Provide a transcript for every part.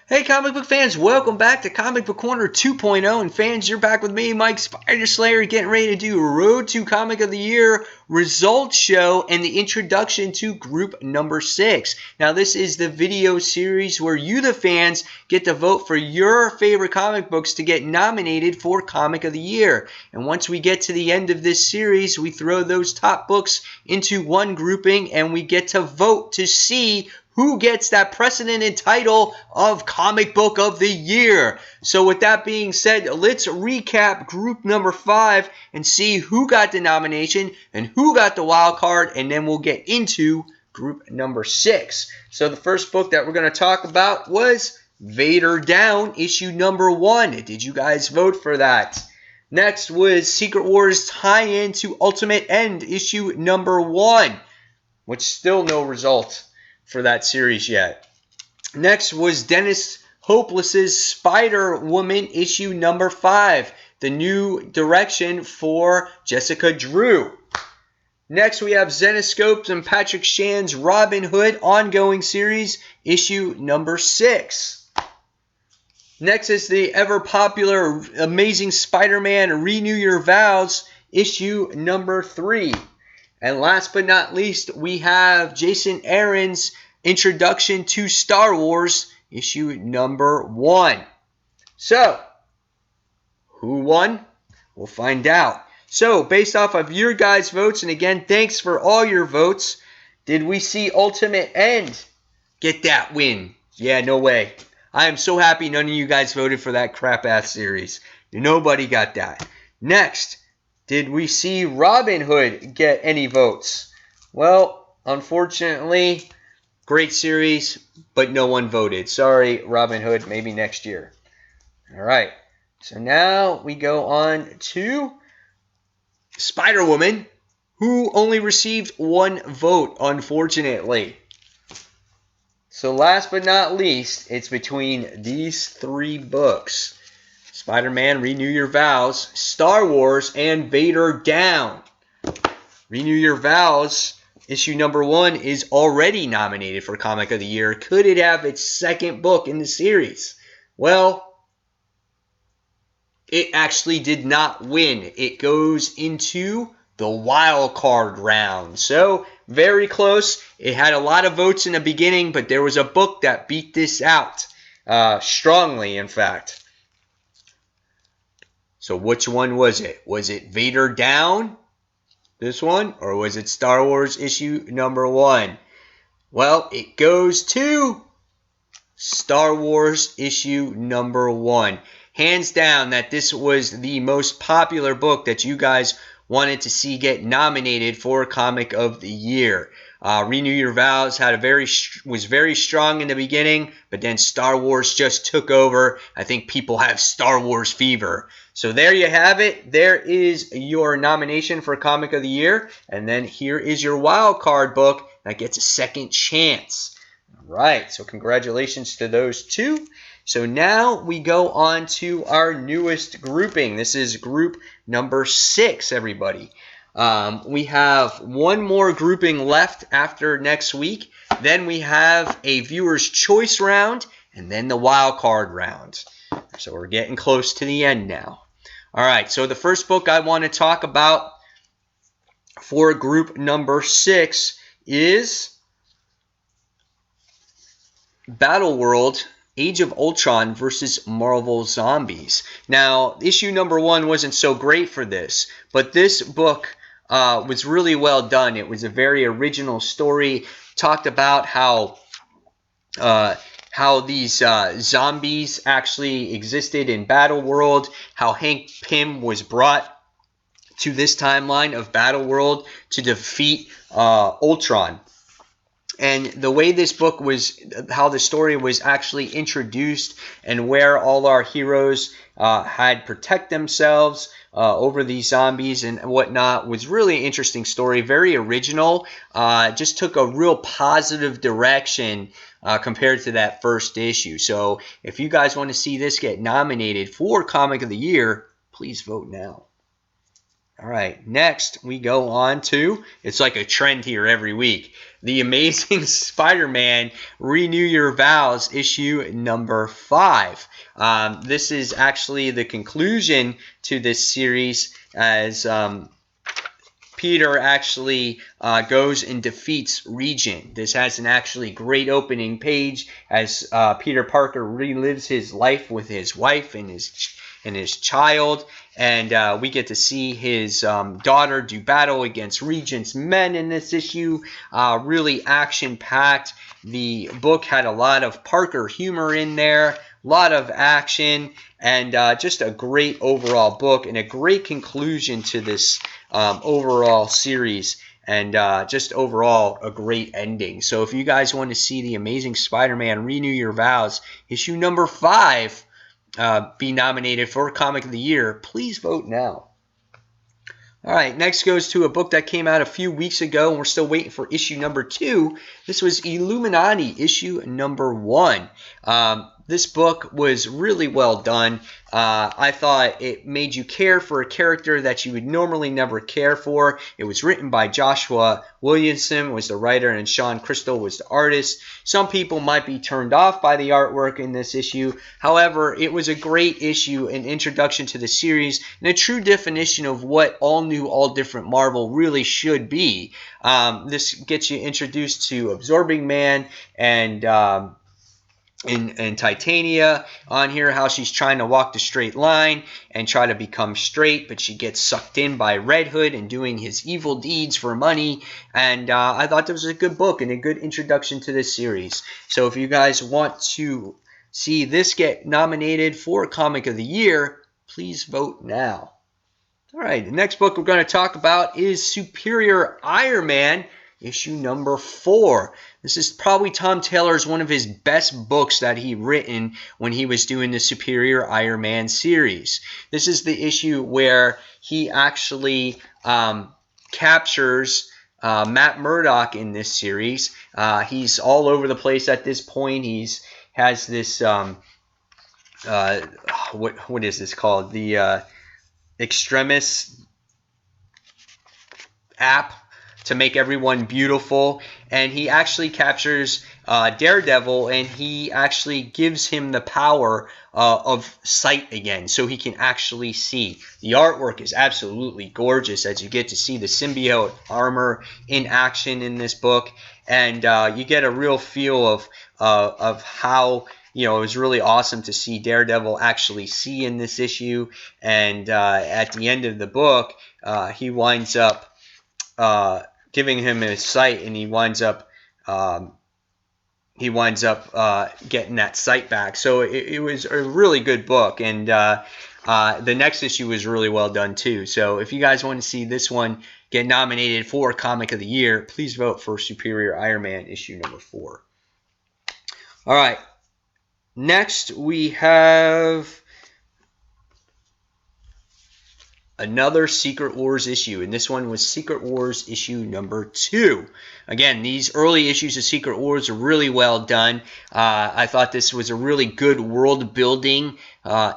Hey comic book fans, welcome back to Comic Book Corner 2.0. And fans, you're back with me, Mike Spider Slayer, getting ready to do Road to Comic of the Year results show and the introduction to group number 6. Now this is the video series where you, the fans, get to vote for your favorite comic books to get nominated for Comic of the Year. And once we get to the end of this series, we throw those top books into one grouping and we get to vote to see who gets that precedented title of Comic Book of the Year. So with that being said, let's recap group number 5 and see who got the nomination and who got the wild card, and then we'll get into group number 6. So the first book that we're going to talk about was Vader Down, issue number 1. Did you guys vote for that? Next was Secret Wars tie-in to Ultimate End, issue number 1, which still no result for that series yet. Next was Dennis Hopeless's Spider-Woman issue number 5, the new direction for Jessica Drew. Next we have Zenescope's and Patrick Shan's Robin Hood ongoing series issue number 6. Next is the ever popular Amazing Spider-Man Renew Your Vows issue number 3. And last but not least, we have Jason Aaron's Introduction to Star Wars, issue number 1. So, who won? We'll find out. So, based off of your guys' votes, and again, thanks for all your votes, did we see Ultimate End get that win? Yeah, no way. I am so happy none of you guys voted for that crap-ass series. Nobody got that. Next, did we see Robin Hood get any votes? Well, unfortunately, great series, but no one voted. Sorry, Robin Hood, maybe next year. All right, so now we go on to Spider-Woman, who only received 1 vote, unfortunately. So last but not least, it's between these 3 books. Spider-Man, Renew Your Vows, Star Wars, and Vader Down. Renew Your Vows, issue number 1, is already nominated for Comic of the Year. Could it have its second book in the series? Well, it actually did not win. It goes into the wild card round. So, very close. It had a lot of votes in the beginning, but there was a book that beat this out. Strongly, in fact. So which one was it? Was it Vader Down, this one, or was it Star Wars issue number 1? Well, it goes to Star Wars issue number 1. Hands down that this was the most popular book that you guys wanted to see get nominated for Comic of the Year. Renew Your Vows was very strong in the beginning, but then Star Wars just took over. I think people have Star Wars fever. So there you have it. There is your nomination for Comic of the Year. And then here is your wild card book that gets a second chance. All right, so congratulations to those 2. So now we go on to our newest grouping. This is group number 6, everybody. We have 1 more grouping left after next week. Then we have a viewer's choice round and then the wild card round. So we're getting close to the end now. All right, so the first book I want to talk about for group number 6 is Battleworld Age of Ultron versus Marvel Zombies. Now, issue number 1 wasn't so great for this, but this book was really well done. It was a very original story. Talked about how these zombies actually existed in Battleworld, how Hank Pym was brought to this timeline of Battleworld to defeat Ultron. And the way this book was, how the story was actually introduced and where all our heroes had protect themselves over these zombies and whatnot was really interesting story. Very original. Just took a real positive direction compared to that first issue. So if you guys want to see this get nominated for Comic of the Year, please vote now. All right, next we go on to, it's like a trend here every week, The Amazing Spider-Man Renew Your Vows, issue number 5. This is actually the conclusion to this series as Peter actually goes and defeats Regent. This has an actually great opening page as Peter Parker relives his life with his wife and his child, and we get to see his daughter do battle against Regent's men in this issue. Really action-packed. The book had a lot of Parker humor in there, a lot of action, and just a great overall book and a great conclusion to this overall series, and just overall a great ending. So if you guys want to see The Amazing Spider-Man Renew Your Vows, issue number 5, be nominated for Comic of the Year, please vote now. All right, next goes to a book that came out a few weeks ago, and we're still waiting for issue number 2. This was Illuminati, issue number 1. This book was really well done. I thought it made you care for a character that you would normally never care for. It was written by Joshua Williamson, was the writer, and Sean Crystal was the artist. Some people might be turned off by the artwork in this issue. However, it was a great issue, an introduction to the series, and a true definition of what all new, all different Marvel really should be. This gets you introduced to Absorbing Man and Titania on here, how she's trying to walk the straight line and try to become straight, but she gets sucked in by Red Hood and doing his evil deeds for money. And I thought this was a good book and a good introduction to this series. So if you guys want to see this get nominated for Comic of the Year, please vote now. All right, the next book we're going to talk about is Superior Iron Man, issue number 4. This is probably Tom Taylor's one of his best books that he written when he was doing the Superior Iron Man series. This is the issue where he actually captures Matt Murdock in this series. He's all over the place at this point. He's has this what is this called? The Extremis app to make everyone beautiful, and he actually captures Daredevil, and he actually gives him the power of sight again, so he can actually see. The artwork is absolutely gorgeous as you get to see the symbiote armor in action in this book, and you get a real feel of how, you know, it was really awesome to see Daredevil actually see in this issue, and at the end of the book, he winds up giving him his sight, and he winds up getting that sight back. So it was a really good book, and the next issue was really well done too. So if you guys want to see this one get nominated for Comic of the Year, please vote for Superior Iron Man issue number 4. All right, next we have another Secret Wars issue, and this one was Secret Wars issue number 2. Again, these early issues of Secret Wars are really well done. I thought this was a really good world building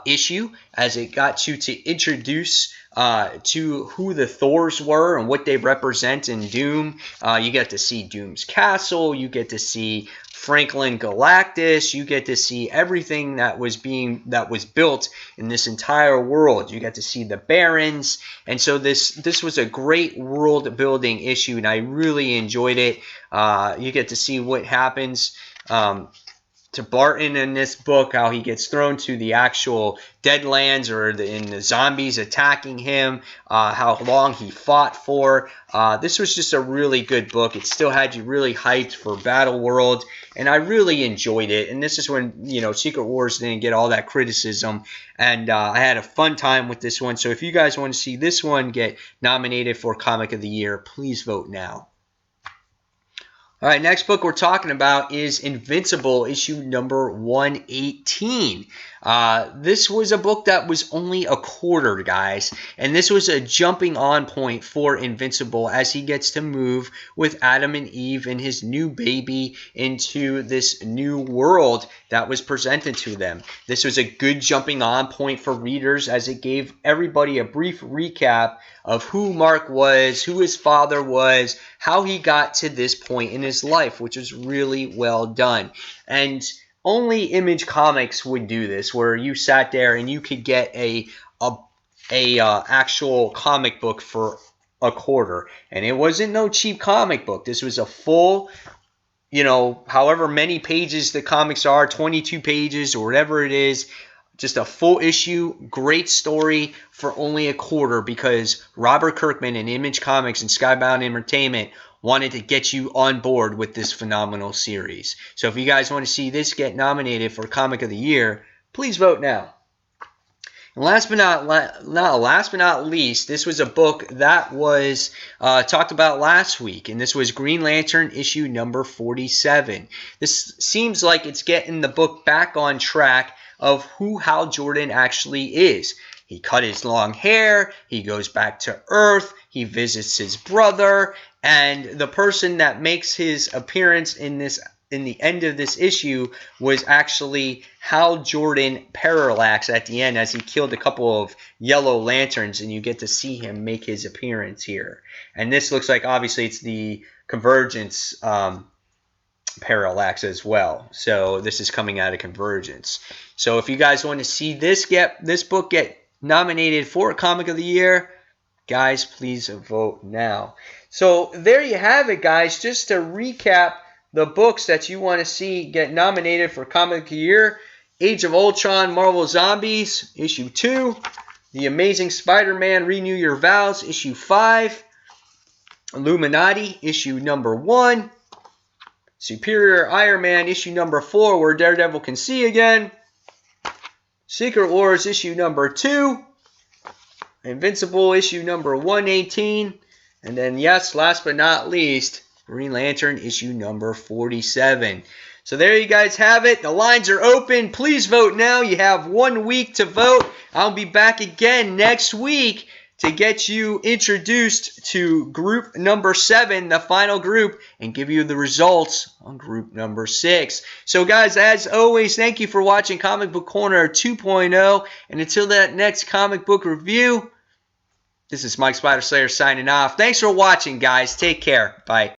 issue, as it got you to introduce to who the Thors were and what they represent in Doom. You get to see Doom's castle, you get to see Franklin Galactus, you get to see everything that was built in this entire world. You get to see the Barons, and so this was a great world building issue, and I really enjoyed it. You get to see what happens to Barton in this book, how he gets thrown to the actual Deadlands, or the zombies attacking him, how long he fought for. This was just a really good book. It still had you really hyped for Battle World, and I really enjoyed it. And this is when, you know, Secret Wars didn't get all that criticism, and I had a fun time with this one. So if you guys want to see this one get nominated for Comic of the Year, please vote now. All right, next book we're talking about is Invincible, issue number 118. This was a book that was only a quarter, guys, and this was a jumping on point for Invincible as he gets to move with Adam and Eve and his new baby into this new world that was presented to them. This was a good jumping on point for readers as it gave everybody a brief recap of who Mark was, who his father was, how he got to this point in his life, which was really well done. And only Image Comics would do this, where you sat there and you could get a actual comic book for a quarter. And it wasn't no cheap comic book. This was a full, however many pages the comics are, 22 pages or whatever it is, just a full issue, great story for only a quarter because Robert Kirkman and Image Comics and Skybound Entertainment wanted to get you on board with this phenomenal series. So if you guys want to see this get nominated for Comic of the Year, please vote now. And last but not least, this was a book that was talked about last week, and this was Green Lantern issue number 47. This seems like it's getting the book back on track of who Hal Jordan actually is. He cut his long hair, he goes back to Earth, he visits his brother, and the person that makes his appearance in the end of this issue was actually Hal Jordan Parallax at the end as he killed a couple of yellow lanterns, and you get to see him make his appearance here. And this looks like obviously it's the Convergence Parallax as well. So this is coming out of Convergence. So if you guys want to see this book get nominated for Comic of the Year, guys, please vote now. So there you have it, guys. Just to recap the books that you want to see get nominated for Comic of the Year: Age of Ultron, Marvel Zombies, issue 2. The Amazing Spider-Man, Renew Your Vows, issue 5. Illuminati, issue number 1. Superior Iron Man, issue number 4, where Daredevil can see again. Secret Wars, issue number 2. Invincible, issue number 118. And then, yes, last but not least, Green Lantern, issue number 47. So there you guys have it. The lines are open. Please vote now. You have 1 week to vote. I'll be back again next week to get you introduced to group number 7, the final group, and give you the results on group number 6. So guys, as always, thank you for watching Comic Book Corner 2.0. And until that next comic book review, this is Mike Spider Slayer signing off. Thanks for watching, guys. Take care. Bye.